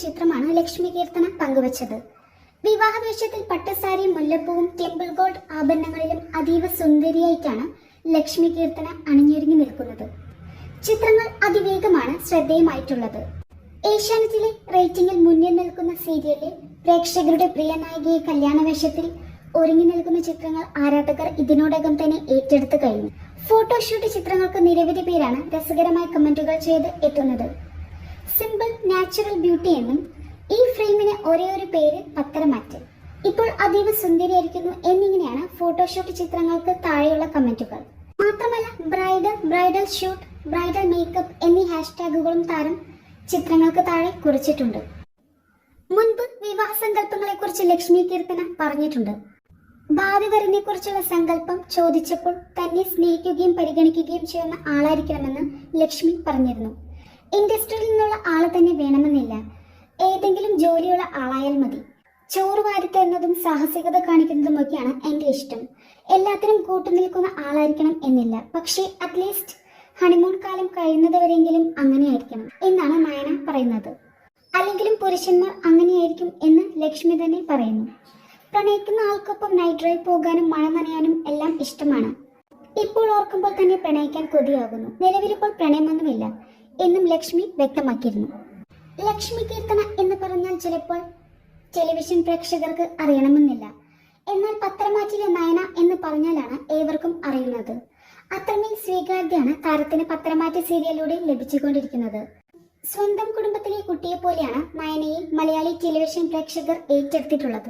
ചിത്രമാണ് ലക്ഷ്മി കീർത്തന പങ്കുവച്ചത്. വിവാഹവേഷത്തിൽ പട്ടുസാരി, മുല്ലപ്പൂവും temple gold ആഭരണങ്ങളിലും അതീവ സുന്ദരിയായിട്ടാണ് ലക്ഷ്മി കീർത്തന അണിഞ്ഞൊരുങ്ങി നിൽക്കുന്നത്. ചിത്രങ്ങൾ അതിവേഗമാണ് ശ്രദ്ധേയമായിട്ടുള്ളത്. ഏഷ്യാനെറ്റിലെ റേറ്റിംഗിൽ മുന്നിൽ നിൽക്കുന്ന സീരിയലിൽ പ്രേക്ഷകരുടെ പ്രിയ നായികയെ കല്യാണവേഷത്തിൽ ഒരുങ്ങി നിൽക്കുന്ന ചിത്രങ്ങൾ ആരാധകർ ഇതിനോടകം തന്നെ ഏറ്റെടുത്തു കഴിഞ്ഞു. ഫോട്ടോഷൂട്ട് ചിത്രങ്ങൾക്ക് നിരവധി പേരാണ് രസകരമായ കമന്റുകൾ ചെയ്ത് എത്തുന്നത്. സിമ്പിൾ നാച്ചുറൽ ബ്യൂട്ടി എന്നും ഈ ഫ്രെയിമിന് ഒരേ ഒരു പേര് പത്തരമാറ്റ്, ഇപ്പോൾ അതീവ സുന്ദരിയായിരിക്കുന്നു എന്നിങ്ങനെയാണ് ഫോട്ടോഷൂട്ട് ചിത്രങ്ങൾക്ക് താഴെയുള്ള കമന്റുകൾ. മാത്രമല്ല ബ്രൈഡൽ ഷൂട്ട്, ബ്രൈഡൽ മേക്കപ്പ് എന്നീ ഹാഷ്ടാഗുകളും താരം ചിത്രങ്ങൾക്ക് താഴെ കുറിച്ചിട്ടുണ്ട്. മുൻപ് വിവാഹ സങ്കല്പങ്ങളെക്കുറിച്ച് ലക്ഷ്മി കീർത്തന പറഞ്ഞിട്ടുണ്ട്. ഭാവി വരനെ കുറിച്ചുള്ള സങ്കല്പം ചോദിച്ചപ്പോൾ തന്നെ സ്നേഹിക്കുകയും പരിഗണിക്കുകയും ചെയ്യുന്ന ആളായിരിക്കണമെന്ന് ലക്ഷ്മി പറഞ്ഞിരുന്നു. ഇൻഡസ്ട്രിയിൽ നിന്നുള്ള ആള് തന്നെ വേണമെന്നില്ല, ഏതെങ്കിലും ജോലിയുള്ള ആളായാൽ മതി. ചോറ് വാരിത്തരുന്നതും സാഹസികത കാണിക്കുന്നതുമൊക്കെയാണ് എൻ്റെ ഇഷ്ടം. എല്ലാത്തിനും കൂട്ടുനിൽക്കുന്ന ആളായിരിക്കണം എന്നില്ല, പക്ഷേ അറ്റ്ലീസ്റ്റ് ഹണിമൂൺ കാലം കഴിയുന്നതുവരെയെങ്കിലും അങ്ങനെയായിരിക്കണം എന്നാണ് നയന പറയുന്നത്. അല്ലെങ്കിലും പുരുഷന്മാർ അങ്ങനെയായിരിക്കും എന്ന് ലക്ഷ്മി തന്നെ പറയുന്നു. പ്രണയിക്കുന്ന ആൾക്കൊപ്പം നൈറ്റ് ഡ്രൈവ് പോകാനും മഴ നനയാനും എല്ലാം ഇഷ്ടമാണ്. ഇപ്പോൾ ഓർക്കുമ്പോൾ തന്നെ പ്രണയിക്കാൻ കൊതിയാകുന്നു. നിലവിലിപ്പോൾ പ്രണയമൊന്നുമില്ല എന്നും ലക്ഷ്മി വ്യക്തമാക്കിയിരുന്നു. ലക്ഷ്മി കീർത്തന എന്ന് പറഞ്ഞാൽ ചിലപ്പോൾ ടെലിവിഷൻ പ്രേക്ഷകർക്ക് അറിയണമെന്നില്ല. എന്നാൽ പത്രമാറ്റിലെ നയന എന്ന് പറഞ്ഞാലാണ് ഏവർക്കും അറിയുന്നത്. അത്രമേൽ സ്വീകാര്യതയാണ് താരത്തിന് പത്രമാറ്റ് സീരിയലിലൂടെ ലഭിച്ചുകൊണ്ടിരിക്കുന്നത്. സ്വന്തം കുടുംബത്തിലെ കുട്ടിയെ പോലെയാണ് നയനയെ മലയാളി ടെലിവിഷൻ പ്രേക്ഷകർ ഏറ്റെടുത്തിട്ടുള്ളത്.